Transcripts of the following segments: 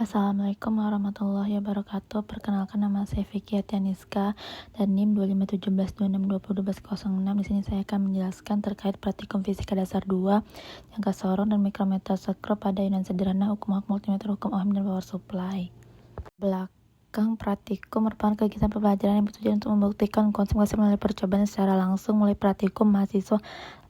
Assalamualaikum warahmatullahi wabarakatuh. Perkenalkan, nama saya Vicky Atianiska dan NIM 251726201206. Di sini saya akan menjelaskan terkait praktikum fisika dasar 2, jangka sorong dan mikrometer skop pada ayunan sederhana, hukum multimeter, hukum Ohm dan power supply. Belakang praktikum merupakan kegiatan pembelajaran yang bertujuan untuk membuktikan konsep melalui percobaan secara langsung. Mulai praktikum, mahasiswa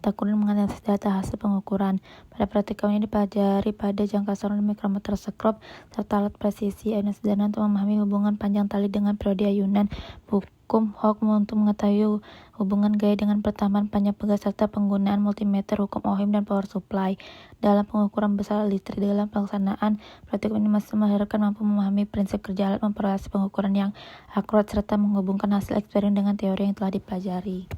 kemudian menganalisis data hasil pengukuran. Pada praktikum ini dipelajari pada jangka sorong dan mikrometer skop serta alat presisi ayunan sederhana untuk memahami hubungan panjang tali dengan periode ayunan, hukum Hooke untuk mengetahui hubungan gaya dengan pertambahan panjang pegas, serta penggunaan multimeter, hukum Ohm dan power supply dalam pengukuran besar listrik. Dalam pelaksanaan praktikum ini masih melahirkan mampu memahami prinsip kerja alat, memperoleh hasil pengukuran yang akurat, serta menghubungkan hasil eksperimen dengan teori yang telah dipelajari.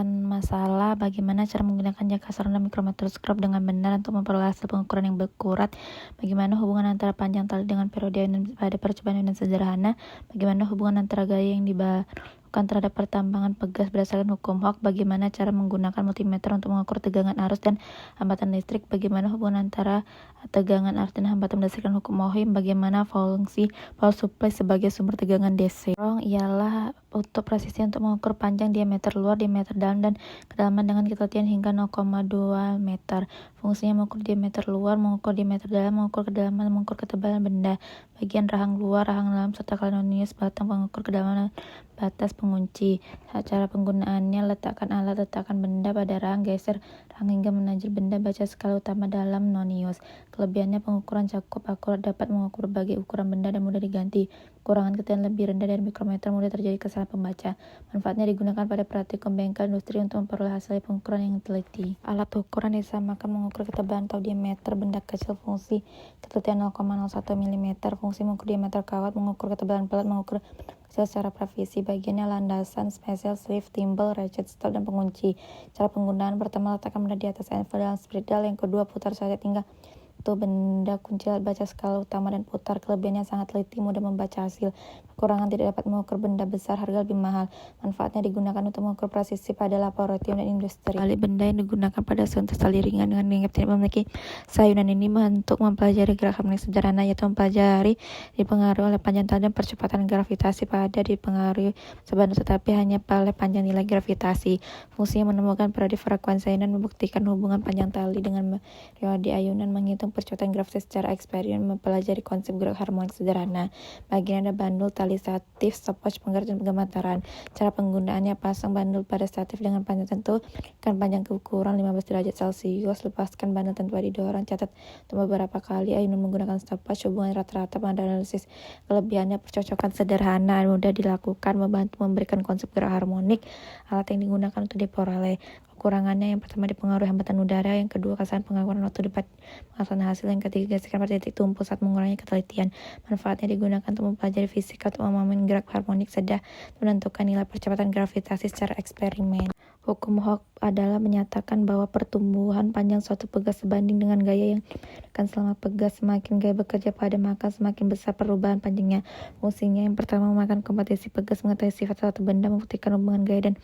Masalah bagaimana cara menggunakan jangka sorong dan mikrometer skop dengan benar untuk memperoleh hasil pengukuran yang akurat. Bagaimana hubungan antara panjang tali dengan periode ayunan pada percobaan ayunan sederhana. Bagaimana hubungan antara gaya yang dilakukan terhadap pertambangan pegas berdasarkan hukum Hooke. Bagaimana cara menggunakan multimeter untuk mengukur tegangan arus dan hambatan listrik. Bagaimana hubungan antara tegangan arus dan hambatan berdasarkan hukum Ohm. Bagaimana fungsi power supply sebagai sumber tegangan DC. Ialah untuk presisi untuk mengukur panjang, diameter luar, diameter dalam, dan kedalaman dengan ketelitian hingga 0,2 meter. Fungsinya mengukur diameter luar, mengukur diameter dalam, mengukur kedalaman, mengukur ketebalan benda, bagian rahang luar, rahang dalam, serta kalorius batang, mengukur kedalaman batas pengunci. Cara penggunaannya: letakkan alat, letakkan benda pada rahang, geser rahang hingga menajil benda, baca skala utama dalam nonius. Kelebihannya: pengukuran cakup akurat, dapat mengukur berbagai ukuran benda dan mudah diganti. Kekurangan: ketelitian lebih rendah dari mikrometer, mudah terjadi kesalahan pembaca. Manfaatnya: digunakan pada praktikum bengkel industri untuk memperoleh hasil pengukuran yang teliti. Alat ukuran disamakan mengukur ketebalan atau diameter benda kecil. Fungsi: ketelitian 0,01 mm. Fungsi: mengukur diameter kawat, mengukur ketebalan pelat, mengukur kecil secara presisi. Bagiannya: landasan, spesial, sleeve, timbal, ratchet, stop, dan pengunci. Cara penggunaan: pertama, letakkan benda di atas anvil dalam spidol. Yang kedua, putar saja hingga itu benda kunci, baca skala utama dan putar. Kelebihannya: sangat teliti, mudah membaca hasil. Kekurangan: tidak dapat mengukur benda besar, harga lebih mahal. Manfaatnya: digunakan untuk mengukur presisi pada laboratorium dan industri. Tali benda yang digunakan pada suntas tali ringan dengan dianggap tidak memiliki sayunan ini untuk mempelajari gerak harmonik sederhana, yaitu mempelajari dipengaruhi oleh panjang tali dan percepatan gravitasi pada dipengaruhi sebanding, tetapi hanya oleh panjang nilai gravitasi. Fungsinya: menemukan periode frekuensi ayunan, membuktikan hubungan panjang tali dengan periode ayunan, menghitung percepatan gravitasi secara eksperimen, mempelajari konsep gerak harmonik sederhana. Bagian ada bandul, tali statif, stopwatch, penggerak, dan penggambaran. Cara penggunaannya: pasang bandul pada statif dengan panjang tentu, kan panjang keukuran 15 derajat Celcius, lepaskan bandul tanpa didorong. Catat untuk beberapa kali ayunan menggunakan stopwatch. Hubungan rata-rata pada analisis. Kelebihannya: percocokan sederhana, mudah dilakukan, membantu memberikan konsep gerak harmonik. Alat yang digunakan untuk diperoleh. Kekurangannya: yang pertama, dipengaruhi hambatan udara. Yang kedua, kesalahan pengakuan waktu pengamatan hasil. Yang ketiga, gesekan pada titik tumpu saat mengurangi ketelitian. Manfaatnya: digunakan untuk mempelajari fisika, untuk memahami gerak harmonik sedang menentukan nilai percepatan gravitasi secara eksperimen. Hukum Hooke adalah menyatakan bahwa pertumbuhan panjang suatu pegas sebanding dengan gaya yang akan selama pegas. Semakin gaya bekerja pada, maka semakin besar perubahan panjangnya. Fungsinya: yang pertama, memakan kompetisi pegas, mengetahui sifat suatu benda, membuktikan hubungan gaya dan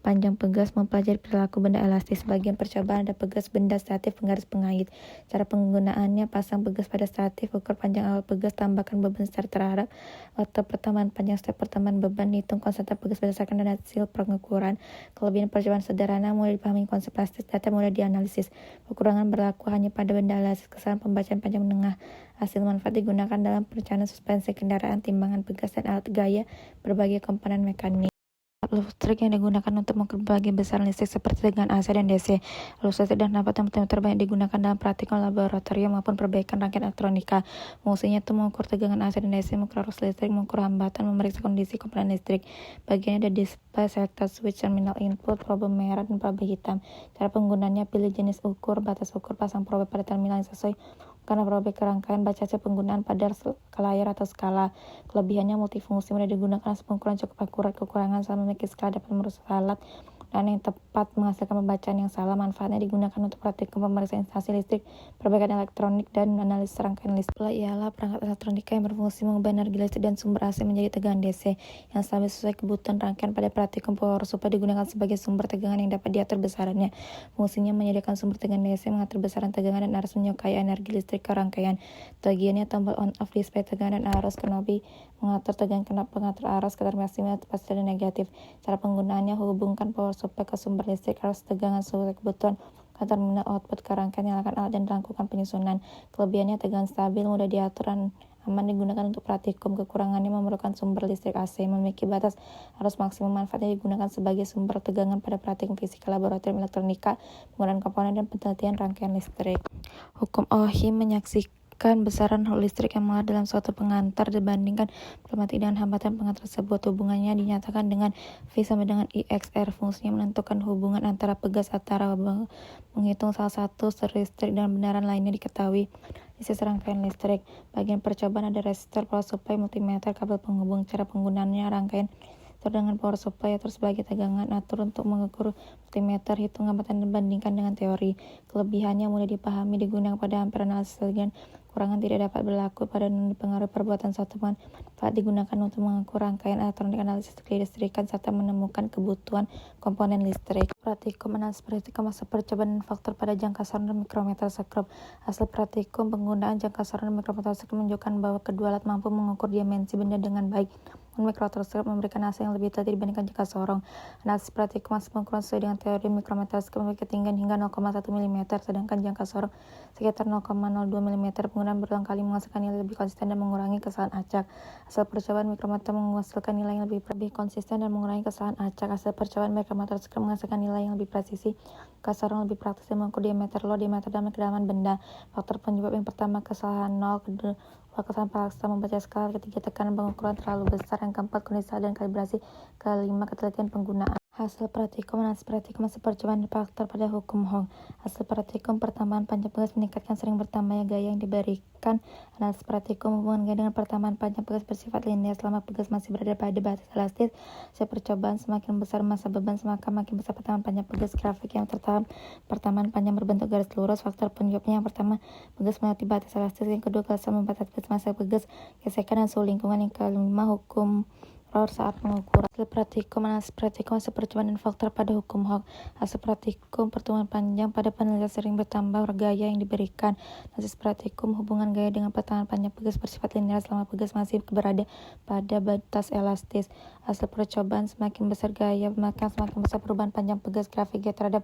panjang pegas, mempelajari perilaku benda elastis. Bagian percobaan ada pegas, benda statif, penggaris pengait. Cara penggunaannya: pasang pegas pada statif, ukur panjang awal pegas, tambahkan beban secara terhadap waktu pertambahan panjang setiap pertambahan beban, hitung konstanta pegas berdasarkan hasil pengukuran. Kelebihan percobaan sederhana: mudah dipahami konsep elastis, data mudah dianalisis. Kekurangan: berlaku hanya pada benda elastis. Kesalahan pembacaan panjang menengah. Hasil manfaat: digunakan dalam perencanaan suspensi kendaraan, timbangan pegas, dan alat gaya berbagai komponen mekanik. Listrik yang digunakan untuk mengukur berbagai besar listrik seperti tegangan AC dan DC. Listrik dan hambatan multimeter banyak digunakan dalam praktikum laboratorium maupun perbaikan rangkaian elektronika. Fungsinya itu mengukur tegangan AC dan DC, mengukur arus listrik, mengukur hambatan, memeriksa kondisi komponen listrik. Bagiannya ada display, selector switch, terminal input, probe merah, dan probe hitam. Cara penggunaannya: pilih jenis ukur, batas ukur, pasang probe pada terminal yang sesuai karena probe kerangkaian, baca hasil penggunaan pada layar atau skala. Kelebihannya: multifungsi, mudah digunakan, hasil pengukuran cukup akurat. Kekurangan: saat memiliki skala dapat merusak alat, penggunaan yang tepat menghasilkan pembacaan yang salah. Manfaatnya digunakan untuk praktikum pemeriksaan instalasi listrik, perbaikan elektronik, dan analisis rangkaian listrik. Pula ialah perangkat elektronika yang berfungsi mengubah energi listrik dan sumber AC menjadi tegangan DC yang stabil sesuai kebutuhan rangkaian. Pada praktikum power supply digunakan sebagai sumber tegangan yang dapat diatur besarannya. Fungsinya menyediakan sumber tegangan DC, mengatur besaran tegangan dan arus, menyukai energi listrik ke rangkaian. Bagiannya tombol on off display tegangan dan arus, knobi mengatur tegangan, knop pengatur arus, ketar maksimal, positif dan negatif. Cara penggunaannya hubungkan power supply ke sumber listrik, arus tegangan sesuai kebutuhan ke terminal output ke rangkaian, nyalakan alat dan lakukan penyusunan. Kelebihannya tegangan stabil, mudah diatur dan aman digunakan untuk praktikum. Kekurangannya memerlukan sumber listrik AC, memiliki batas arus maksimum. Manfaatnya digunakan sebagai sumber tegangan pada praktikum fisika laboratorium elektronika, penggunaan komponen dan penelitian rangkaian listrik. Hukum Ohm menyaksikan besaran listrik yang mengalir dalam suatu pengantar dibandingkan problematik dengan hambatan pengantar tersebut. Hubungannya dinyatakan dengan V sama dengan IXR. Fungsinya menentukan hubungan antara pegas antara menghitung salah satu listrik dan benaran lainnya diketahui di sisi rangkaian listrik. Bagian percobaan ada resistor, power supply, multimeter, kabel penghubung. Cara penggunaannya rangkaian dengan power supply atur sebagai tegangan, atur untuk mengukur multimeter, hitung hambatan dan bandingkan dengan teori. Kelebihannya mudah dipahami, digunakan pada hampir analisis tegangan. Kurangan tidak dapat berlaku pada pengaruh perbuatan suatu manfaat digunakan untuk mengukur rangkaian elektronik, analisis kelistrikan, serta menemukan kebutuhan komponen listrik. Praktikum analisis praktikum masa percobaan dan faktor pada jangka saron dan mikrometer skop. Hasil praktikum penggunaan jangka saron dan mikrometer skop menunjukkan bahwa kedua alat mampu mengukur dimensi benda dengan baik. Mikrometer memberikan hasil yang lebih teliti dibandingkan jangka sorong. Analisis praktikum masa pengukuran sesuai dengan teori mikrometer memiliki ketinggian hingga 0,1 mm, sedangkan jangka sorong sekitar 0,02 mm. Penggunaan berulang kali menghasilkan nilai lebih konsisten dan mengurangi kesalahan acak. Hasil percobaan mikrometer menghasilkan nilai yang lebih konsisten dan mengurangi kesalahan acak. Hasil percobaan mikrometer menghasilkan nilai yang lebih presisi, jangka sorong lebih praktis dan mengukur diameter load, diameter dan kedalaman benda. Faktor penyebab yang pertama kesalahan 0, kedua kesalahan paksa membaca skala, ketiga tekanan pengukuran terlalu besar, yang keempat kondisi dan kalibrasi, kelima ketelitian penggunaan. Hasil praktikum analisis praktikum hasil percobaan faktor pada hukum Ohm. Hasil praktikum pertambahan panjang pegas meningkatkan sering bertambahnya gaya yang diberikan. Analisis praktikum hubungan gaya dengan pertambahan panjang pegas bersifat linear selama pegas masih berada pada batas elastis. Hasil percobaan semakin besar masa beban makin besar pertambahan panjang pegas. Grafik yang tertahap pertambahan panjang berbentuk garis lurus. Faktor penyebabnya yang pertama pegas melewati batas elastis, yang kedua gasan membatas masa pegas, gesekan dan suhu lingkungan, yang kelima hukum Rohr saat pengukuran. Hasil praktikum analisis praktikum hasil percobaan dan faktor pada hukum Ohm. Hasil praktikum pertemuan panjang pada penelitian sering bertambah gaya yang diberikan. Analisis praktikum hubungan gaya dengan pertambahan panjang pegas bersifat linear selama pegas masih berada pada batas elastis. Hasil percobaan semakin besar gaya maka semakin besar perubahan panjang pegas. Grafik gaya terhadap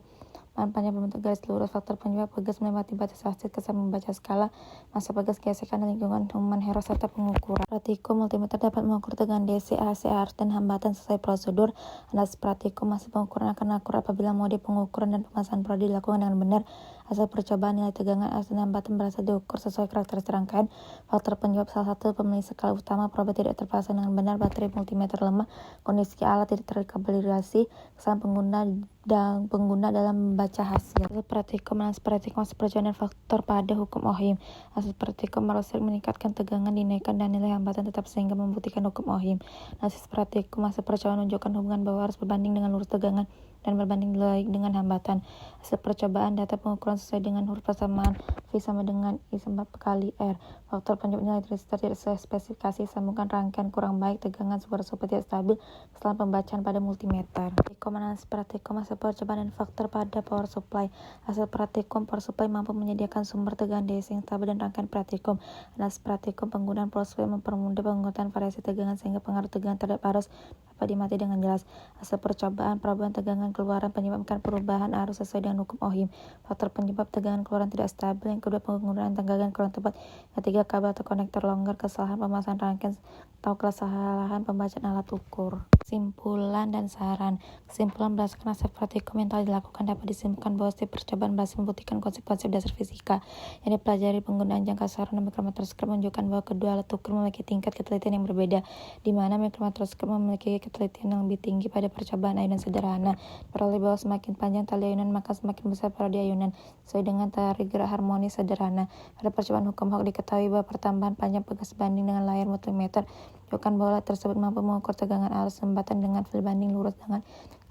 panjang berbentuk garis lurus. Faktor penyebab pegas melewati batas elastis, kesan membaca skala, masa pegas, gesekan dan lingkungan human hero serta pengukuran. Praktikum multimeter dapat mengukur tegangan DC, AC, arus dan hambatan sesuai prosedur. Analisis praktikum hasil pengukuran akan akurat apabila mode pengukuran dan pemasangan produk dilakukan dengan benar. Hasil percobaan nilai tegangan, arus dan hambatan berhasil diukur sesuai karakteristik rangkaian. Faktor penyebab salah satu pemilih skala utama, probe tidak terpasang dengan benar, baterai multimeter lemah, kondisi alat tidak terkalibrasi, kesalahan pengguna dalam membaca hasil. Hasil praktikum analisis praktikum hasil percobaan dan faktor pada hukum Ohm. Hasil praktikum arus meningkatkan tegangan dinaikkan dan nilai hambatan tetap sehingga membuktikan hukum Ohm. Analisis praktikum hasil percobaan menunjukkan hubungan bahwa arus berbanding dengan lurus tegangan dan berbanding dengan hambatan. Hasil percobaan data pengukuran sesuai dengan huruf persamaan V sama dengan I kali R. Faktor penyebab nilai resistor tidak sesuai spesifikasi, sambungan rangkaian kurang baik, tegangan suara super tidak stabil, kesalahan pembacaan pada multimeter. Analisis praktikum hasil percobaan dan faktor pada power supply. Hasil praktikum power supply mampu menyediakan sumber tegangan DC yang stabil dan rangkaian praktikum. Analisis praktikum penggunaan power supply mempermudah pengukuran variasi tegangan sehingga pengaruh tegangan terhadap arus dapat dimati dengan jelas. Hasil percobaan perubahan tegangan keluaran menyebabkan perubahan arus sesuai dengan hukum Ohm. Faktor penyebab tegangan keluaran tidak stabil. Yang kedua penggunaan tegangan kurang tepat. Ketiga kabel atau konektor longgar, kesalahan pemasangan rangkaian atau kesalahan pembacaan alat ukur. Kesimpulan dan saran. Kesimpulan berdasarkan hasil praktikum yang telah dilakukan dapat disimpulkan bahwa setiap percobaan berhasil membuktikan konsep-konsep dasar fisika yang dipelajari. Penggunaan jangka saron dan mikrometer menunjukkan bahwa kedua alat ukur memiliki tingkat ketelitian yang berbeda, di mana mikrometer memiliki ketelitian yang lebih tinggi pada percobaan ayunan sederhana. Peroleh bahwa semakin panjang tali ayunan maka semakin besar periode ayunan sesuai dengan teori gerak harmonis sederhana. Pada percobaan hukum Ohm diketahui bahwa pertambahan panjang pegas banding dengan layar multimeter menunjukkan bahwa alat tersebut mampu mengukur tegangan arus hambatan dengan berbanding lurus dengan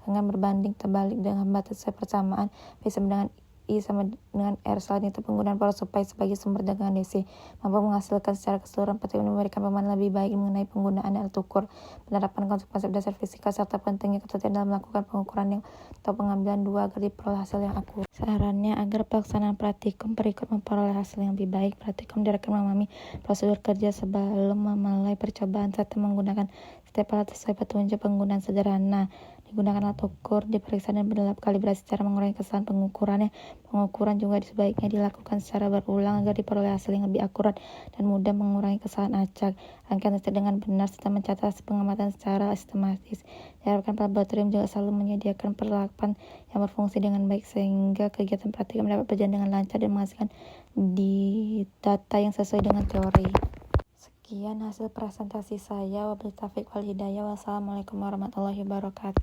dengan berbanding terbalik dengan batas persamaan V sama dengan I sama dengan R. Selain itu, penggunaan power supply sebagai sumber tegangan DC mampu menghasilkan secara keseluruhan praktik memberikan pemahaman lebih baik mengenai penggunaan alat ukur, penerapan konsep dasar fisika, serta pentingnya ketelitian dalam melakukan pengukuran yang atau pengambilan dua agar diperoleh hasil yang akurat. Sarannya, agar pelaksanaan praktikum berikut memperoleh hasil yang lebih baik. Praktikum diharapkan memahami prosedur kerja sebelum memulai percobaan serta menggunakan setiap alat sesuai petunjuk penggunaan sederhana. Digunakan alat ukur, diperiksa dan berlap kalibrasi cara mengurangi kesalahan pengukurannya. Pengukuran juga sebaiknya dilakukan secara berulang agar diperoleh hasil yang lebih akurat dan mudah mengurangi kesalahan acak. Rangkaian tes dengan benar serta mencatat pengamatan secara sistematis. Diharapkan laboratorium juga selalu menyediakan peralatan yang berfungsi dengan baik sehingga kegiatan praktikum dapat berjalan dengan lancar dan menghasilkan data yang sesuai dengan teori. Sekian hasil presentasi saya. Wabillahi taufiq wal hidayah. Wassalamualaikum warahmatullahi wabarakatuh.